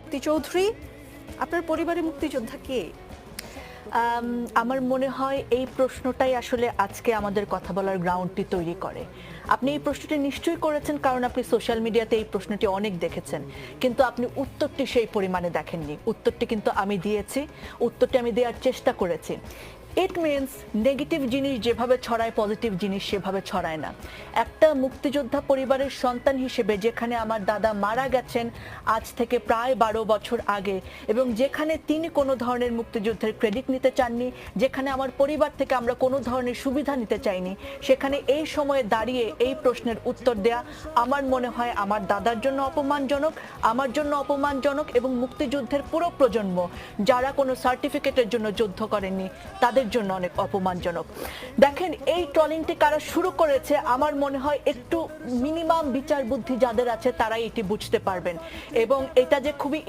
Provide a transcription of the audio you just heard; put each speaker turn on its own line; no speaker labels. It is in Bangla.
মুক্তি চৌধুরী, আপনার পরিবারে মুক্তিযোদ্ধা কে?
আমার মনে হয় এই প্রশ্নটাই আসলে আজকে আমাদের কথা বলার গ্রাউন্ডটি তৈরি করে। আপনি এই প্রশ্নটি নিশ্চয়ই করেছেন, কারণ আপনি সোশ্যাল মিডিয়াতে এই প্রশ্নটি অনেক দেখেছেন, কিন্তু আপনি উত্তরটি সেই পরিমাণে দেখেননি। উত্তরটি কিন্তু আমি দিয়েছি, উত্তরটি আমি দেওয়ার চেষ্টা করেছি। ইট মিনস নেগেটিভ জিনিস যেভাবে ছড়ায়, পজিটিভ জিনিস সেভাবে ছড়ায় না। একটা মুক্তিযোদ্ধা পরিবারের সন্তান হিসেবে, যেখানে আমার দাদা মারা গেছেন আজ থেকে প্রায় 12 বছর আগে, এবং যেখানে তিনি কোনো ধরনের মুক্তিযুদ্ধের ক্রেডিট নিতে চাননি, যেখানে আমার পরিবার থেকে আমরা কোনো ধরনের সুবিধা নিতে চাইনি, সেখানে এই সময়ে দাঁড়িয়ে এই প্রশ্নের উত্তর দেয়া আমার মনে হয় আমার দাদার জন্য অপমানজনক, আমার জন্য অপমানজনক, এবং মুক্তিযুদ্ধের পুরো প্রজন্ম যারা কোনো সার্টিফিকেটের জন্য যুদ্ধ করেননি তাদের জন্য অনেক অপমানজনক। দেখেন, এই ট্রলিংটি কারা শুরু করেছে, আমার মনে হয় একটু মিনিমাম বিচার বুদ্ধি যাদের আছে তারাই এটি বুঝতে পারবেন, এবং এটা যে খুবই